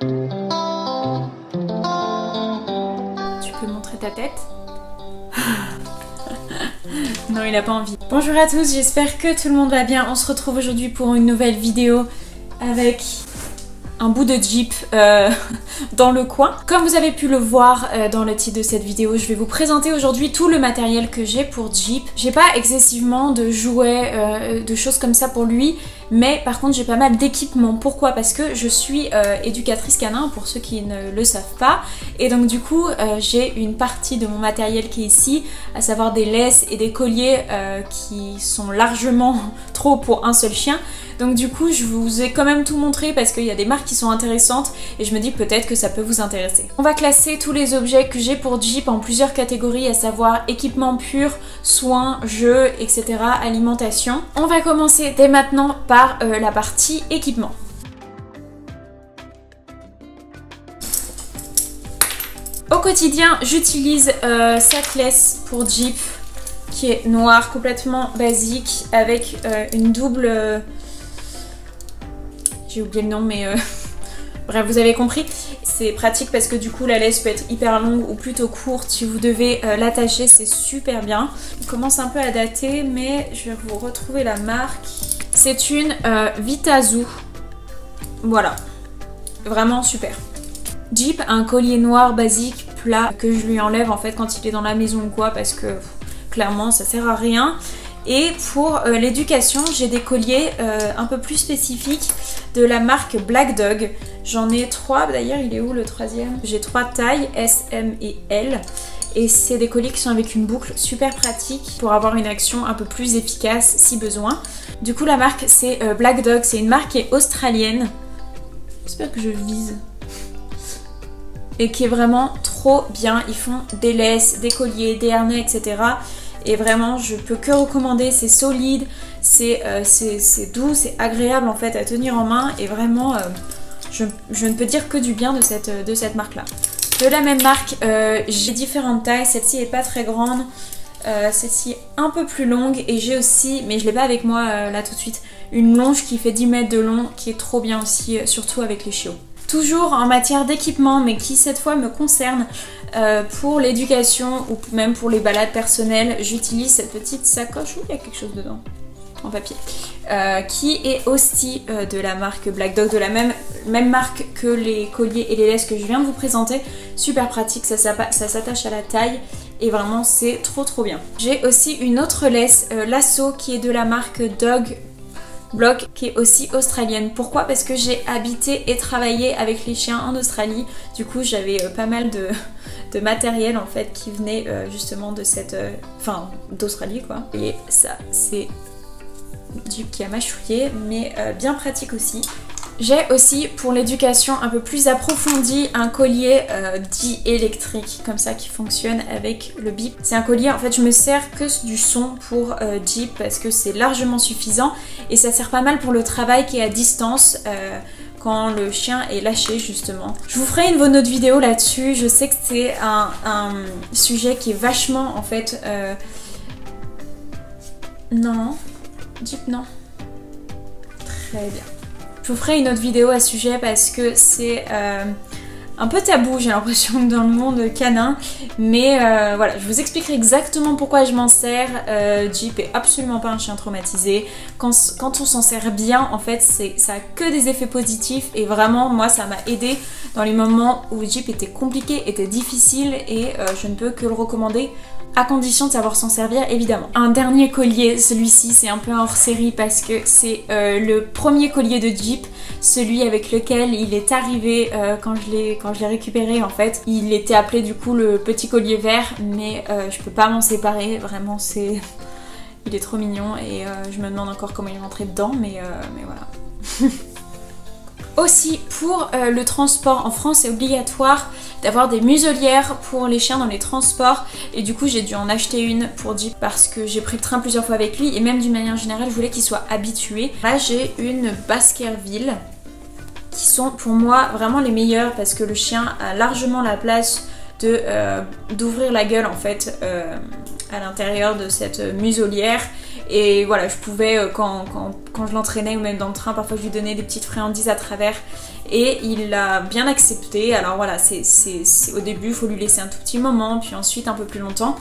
Tu peux montrer ta tête? Non, il a pas envie. Bonjour à tous, j'espère que tout le monde va bien. On se retrouve aujourd'hui pour une nouvelle vidéo avec un bout de Jeep dans le coin. Comme vous avez pu le voir dans le titre de cette vidéo, je vais vous présenter aujourd'hui tout le matériel que j'ai pour Jeep. J'ai pas excessivement de jouets, de choses comme ça pour lui, mais par contre j'ai pas mal d'équipements. Pourquoi? Parce que je suis éducatrice canin, pour ceux qui ne le savent pas, et donc du coup j'ai une partie de mon matériel qui est ici, à savoir des laisses et des colliers qui sont largement trop pour un seul chien. Donc du coup je vous ai quand même tout montré parce qu'il y a des marques qui sont intéressantes et je me dis que peut-être que ça peut vous intéresser. On va classer tous les objets que j'ai pour Jeep en plusieurs catégories, à savoir équipement pur, soins, jeux, etc., alimentation. On va commencer dès maintenant par la partie équipement. Au quotidien, j'utilise cette laisse pour Jeep qui est noire, complètement basique, avec une double... J'ai oublié le nom, mais bref, vous avez compris. C'est pratique parce que du coup la laisse peut être hyper longue ou plutôt courte. Si vous devez l'attacher, c'est super bien. Il commence un peu à dater, mais je vais vous retrouver la marque. C'est une Vitazoo. Voilà, vraiment super. Jeep a un collier noir basique plat que je lui enlève en fait quand il est dans la maison ou quoi, parce que clairement ça sert à rien. Et pour l'éducation, j'ai des colliers un peu plus spécifiques de la marque Black Dog. J'en ai 3, d'ailleurs il est où le troisième? J'ai 3 tailles, S, M et L. Et c'est des colliers qui sont avec une boucle super pratique pour avoir une action un peu plus efficace si besoin. Du coup la marque c'est Black Dog, c'est une marque qui est australienne. J'espère que je vise. Et qui est vraiment trop bien. Ils font des laisses, des colliers, des harnais, etc. Et vraiment je peux que recommander, c'est solide, c'est doux, c'est agréable en fait à tenir en main et vraiment je ne peux dire que du bien de cette marque là. De la même marque, j'ai différentes tailles, celle-ci est pas très grande, celle-ci est un peu plus longue et j'ai aussi, mais je l'ai pas avec moi là tout de suite, une longe qui fait 10 mètres de long qui est trop bien aussi, surtout avec les chiots. Toujours en matière d'équipement, mais qui cette fois me concerne pour l'éducation ou même pour les balades personnelles, j'utilise cette petite sacoche où il y a quelque chose dedans, en papier, qui est aussi de la marque Black Dog, de la même marque que les colliers et les laisses que je viens de vous présenter. Super pratique, ça s'attache à la taille et vraiment c'est trop bien. J'ai aussi une autre laisse, Lasso, qui est de la marque Dog Block, qui est aussi australienne. Pourquoi? Parce que j'ai habité et travaillé avec les chiens en Australie. Du coup j'avais pas mal de matériel en fait qui venait justement de cette... enfin d'Australie quoi. Et ça c'est Jeep qui a mâchouillé, mais bien pratique aussi. J'ai aussi pour l'éducation un peu plus approfondie un collier dit électrique, comme ça, qui fonctionne avec le bip. C'est un collier, en fait je me sers que du son pour Jeep parce que c'est largement suffisant et ça sert pas mal pour le travail qui est à distance quand le chien est lâché justement. Je vous ferai une autre vidéo là-dessus, je sais que c'est un sujet qui est vachement en fait... Non, Jeep non. Très bien. Je vous ferai une autre vidéo à ce sujet parce que c'est un peu tabou, j'ai l'impression, dans le monde canin. Mais voilà, je vous expliquerai exactement pourquoi je m'en sers. Jeep est absolument pas un chien traumatisé. Quand on s'en sert bien, en fait, ça a que des effets positifs. Et vraiment, moi, ça m'a aidé dans les moments où Jeep était compliqué, était difficile. Et je ne peux que le recommander, à condition de savoir s'en servir évidemment. Un dernier collier, celui-ci c'est un peu un hors-série parce que c'est le premier collier de Jeep, celui avec lequel il est arrivé quand je l'ai récupéré en fait. Il était appelé du coup le petit collier vert, mais je peux pas m'en séparer, vraiment c'est... Il est trop mignon et je me demande encore comment il est rentré dedans, mais voilà. Aussi, pour le transport, en France c'est obligatoire d'avoir des muselières pour les chiens dans les transports et du coup j'ai dû en acheter une pour Jeep parce que j'ai pris le train plusieurs fois avec lui et même d'une manière générale je voulais qu'il soit habitué. Là j'ai une Baskerville qui sont pour moi vraiment les meilleures parce que le chien a largement la place d'ouvrir la gueule en fait à l'intérieur de cette muselière. Et voilà, je pouvais, quand je l'entraînais ou même dans le train, parfois je lui donnais des petites friandises à travers et il l'a bien accepté. Alors voilà, au début il faut lui laisser un tout petit moment, puis ensuite un peu plus longtemps.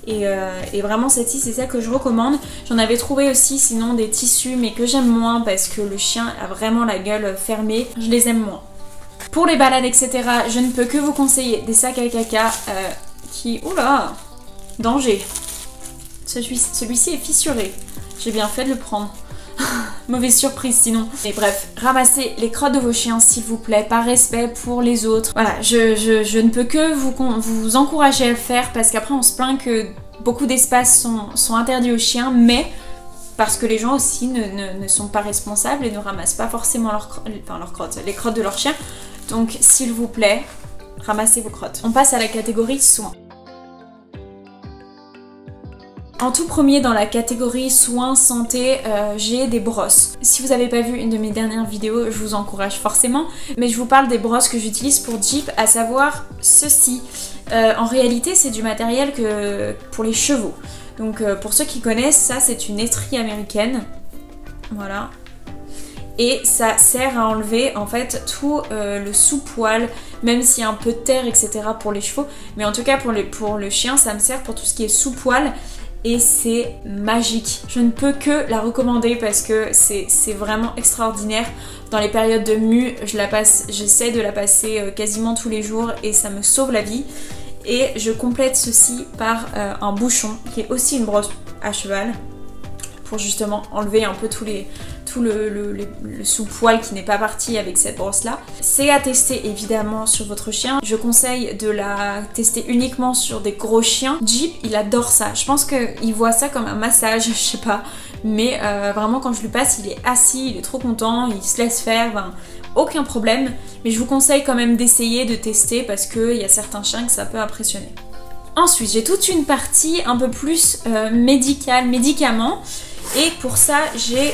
Et vraiment celle-ci c'est celle que je recommande. J'en avais trouvé aussi sinon des tissus mais que j'aime moins parce que le chien a vraiment la gueule fermée, je les aime moins. Pour les balades etc, je ne peux que vous conseiller des sacs à caca qui... Oula, danger. Celui-ci est fissuré, j'ai bien fait de le prendre. Mauvaise surprise sinon. Et bref, ramassez les crottes de vos chiens s'il vous plaît, par respect pour les autres. Voilà, je ne peux que vous encourager à le faire parce qu'après on se plaint que beaucoup d'espaces sont interdits aux chiens, mais parce que les gens aussi ne sont pas responsables et ne ramassent pas forcément les crottes de leurs chiens. Donc s'il vous plaît, ramassez vos crottes. On passe à la catégorie soins. En tout premier dans la catégorie soins santé, j'ai des brosses. Si vous n'avez pas vu une de mes dernières vidéos, je vous encourage forcément, mais je vous parle des brosses que j'utilise pour Jeep, à savoir ceci. En réalité c'est du matériel pour les chevaux. Donc pour ceux qui connaissent, ça c'est une étrie américaine. Voilà. Et ça sert à enlever en fait tout le sous-poil, même s'il y a un peu de terre etc pour les chevaux. Mais en tout cas pour le chien ça me sert pour tout ce qui est sous-poil. Et c'est magique. Je ne peux que la recommander parce que c'est vraiment extraordinaire. Dans les périodes de mue, j'essaie de la passer quasiment tous les jours et ça me sauve la vie. Et je complète ceci par un bouchon qui est aussi une brosse à cheval pour justement enlever un peu tout le sous-poil qui n'est pas parti avec cette brosse là. C'est à tester évidemment sur votre chien. Je conseille de la tester uniquement sur des gros chiens. Jeep il adore ça. Je pense qu'il voit ça comme un massage, je sais pas. Mais vraiment quand je lui passe il est assis, il est trop content, il se laisse faire, ben, aucun problème. Mais je vous conseille quand même d'essayer, de tester parce qu'il y a certains chiens que ça peut impressionner. Ensuite j'ai toute une partie un peu plus médicaments. Et pour ça j'ai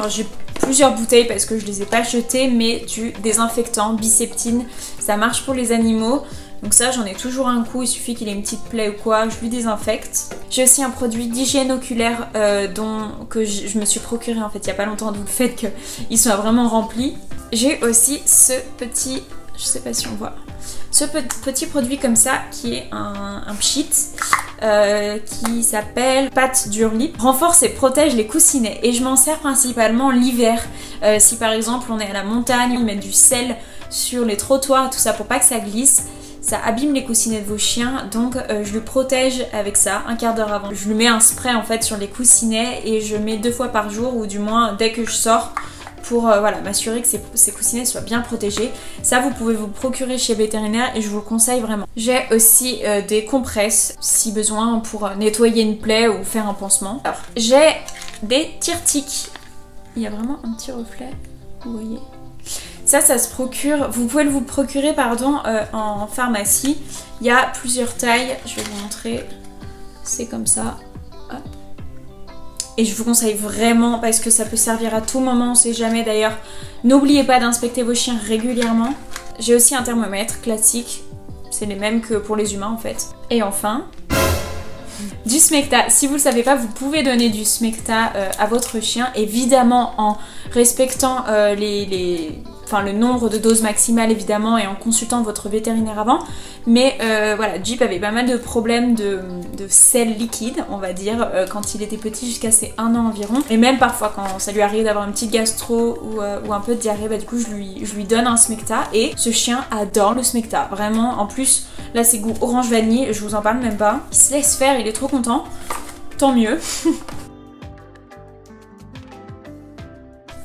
j'ai plusieurs bouteilles parce que je les ai pas jetées, mais du désinfectant Biceptine, ça marche pour les animaux. Donc ça j'en ai toujours un coup, il suffit qu'il ait une petite plaie ou quoi, je lui désinfecte. J'ai aussi un produit d'hygiène oculaire que je me suis procuré en fait il y a pas longtemps, d'où le fait qu'il soit vraiment rempli. J'ai aussi ce petit, je sais pas si on voit, ce petit produit comme ça qui est un pchit qui s'appelle pâte d'Urlip. Renforce et protège les coussinets et je m'en sers principalement l'hiver. Si par exemple on est à la montagne, on met du sel sur les trottoirs, tout ça pour pas que ça glisse. Ça abîme les coussinets de vos chiens, donc je le protège avec ça, un quart d'heure avant. Je lui mets un spray en fait sur les coussinets et je mets 2 fois par jour ou du moins dès que je sors pour voilà, m'assurer que ces coussinets soient bien protégés. Ça vous pouvez vous procurer chez vétérinaire et je vous le conseille vraiment. J'ai aussi des compresses si besoin pour nettoyer une plaie ou faire un pansement. Alors j'ai des tire-tiques. Il y a vraiment un petit reflet, vous voyez. Ça se procure, vous pouvez vous procurer pardon en pharmacie. Il y a plusieurs tailles, je vais vous montrer. C'est comme ça. Hop. Et je vous conseille vraiment parce que ça peut servir à tout moment, on sait jamais d'ailleurs. N'oubliez pas d'inspecter vos chiens régulièrement. J'ai aussi un thermomètre classique, c'est les mêmes que pour les humains en fait. Et enfin, du Smecta. Si vous ne le savez pas, vous pouvez donner du Smecta à votre chien, évidemment en respectant le nombre de doses maximales évidemment et en consultant votre vétérinaire avant. Mais voilà, Jeep avait pas mal de problèmes de sel liquide, on va dire, quand il était petit jusqu'à ses 1 an environ. Et même parfois quand ça lui arrive d'avoir une petite gastro ou un peu de diarrhée, bah du coup je lui donne un Smecta et ce chien adore le Smecta. Vraiment, en plus là c'est goût orange vanille, je vous en parle même pas. Il se laisse faire, il est trop content, tant mieux.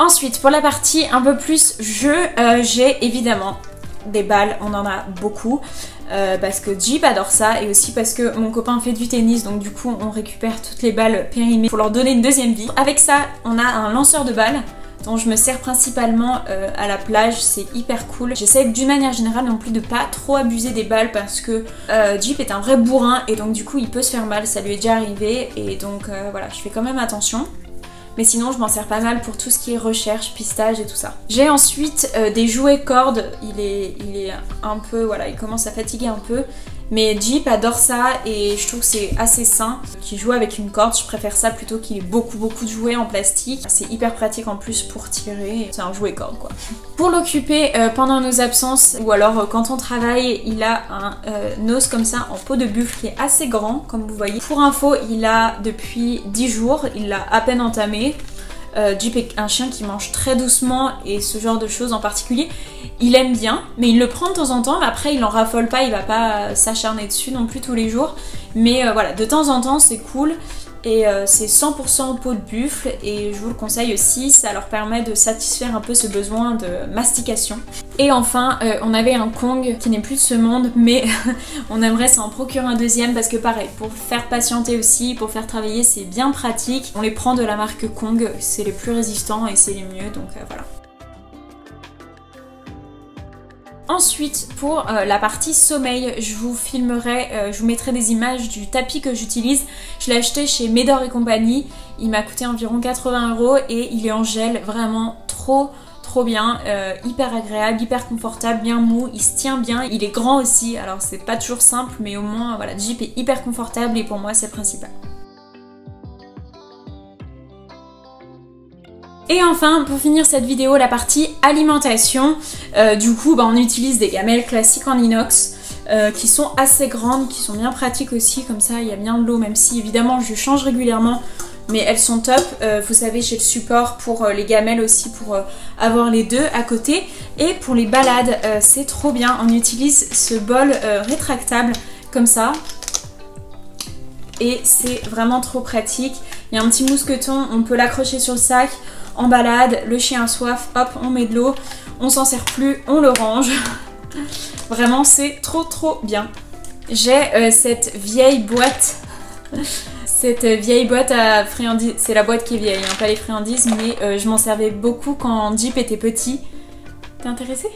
Ensuite, pour la partie un peu plus jeu, j'ai évidemment des balles, on en a beaucoup, parce que Jeep adore ça et aussi parce que mon copain fait du tennis, donc du coup on récupère toutes les balles périmées pour leur donner une deuxième vie. Avec ça, on a un lanceur de balles dont je me sers principalement à la plage, c'est hyper cool. J'essaie d'une manière générale non plus de pas trop abuser des balles parce que Jeep est un vrai bourrin et donc du coup il peut se faire mal, ça lui est déjà arrivé et donc voilà, je fais quand même attention. Mais sinon je m'en sers pas mal pour tout ce qui est recherche, pistage et tout ça. J'ai ensuite des jouets cordes, il est un peu, voilà, il commence à fatiguer un peu. Mais Jeep adore ça et je trouve que c'est assez sain. Qu'il joue avec une corde, je préfère ça plutôt qu'il ait beaucoup de jouets en plastique. C'est hyper pratique en plus pour tirer, c'est un jouet corde quoi. Pour l'occuper pendant nos absences ou alors quand on travaille, il a un os comme ça en peau de buffle qui est assez grand comme vous voyez. Pour info, il a depuis 10 jours, il l'a à peine entamé. Jeep est un chien qui mange très doucement et ce genre de choses en particulier, il aime bien, mais il le prend de temps en temps, mais après il en raffole pas, il va pas s'acharner dessus non plus tous les jours. Mais voilà, de temps en temps c'est cool et c'est 100% peau de buffle et je vous le conseille aussi, ça leur permet de satisfaire un peu ce besoin de mastication. Et enfin, on avait un Kong qui n'est plus de ce monde, mais on aimerait s'en procurer un deuxième parce que pareil, pour faire patienter aussi, pour faire travailler, c'est bien pratique. On les prend de la marque Kong, c'est les plus résistants et c'est les mieux, donc voilà. Ensuite, pour la partie sommeil, je vous filmerai, je vous mettrai des images du tapis que j'utilise. Je l'ai acheté chez Médor et compagnie, il m'a coûté environ 80 € et il est en gel, vraiment trop bien, hyper agréable, hyper confortable, bien mou, il se tient bien, il est grand aussi, alors c'est pas toujours simple mais au moins voilà, Jeep est hyper confortable et pour moi c'est le principal. Et enfin, pour finir cette vidéo, la partie alimentation. Du coup, on utilise des gamelles classiques en inox qui sont assez grandes, qui sont bien pratiques aussi, comme ça il y a bien de l'eau, même si évidemment je change régulièrement, mais elles sont top. Vous savez, j'ai le support pour les gamelles aussi, pour avoir les deux à côté. Et pour les balades, c'est trop bien, on utilise ce bol rétractable comme ça. Et c'est vraiment trop pratique. Il y a un petit mousqueton, on peut l'accrocher sur le sac. En balade, le chien a soif, hop, on met de l'eau, on s'en sert plus, on le range. Vraiment, c'est trop bien. J'ai cette vieille boîte. Cette vieille boîte à friandises. C'est la boîte qui est vieille, hein, pas les friandises, mais je m'en servais beaucoup quand Jeep était petit. T'es intéressé ?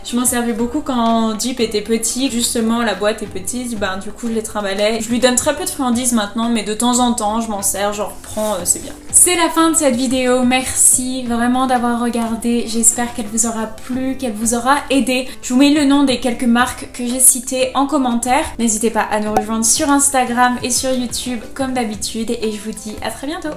Je m'en servais beaucoup quand Jeep était petit, justement la boîte est petite, du coup je les trimballais. Je lui donne très peu de friandises maintenant, mais de temps en temps je m'en sers, j'en reprends, c'est bien. C'est la fin de cette vidéo, merci vraiment d'avoir regardé, j'espère qu'elle vous aura plu, qu'elle vous aura aidé. Je vous mets le nom des quelques marques que j'ai citées en commentaire. N'hésitez pas à nous rejoindre sur Instagram et sur YouTube comme d'habitude et je vous dis à très bientôt.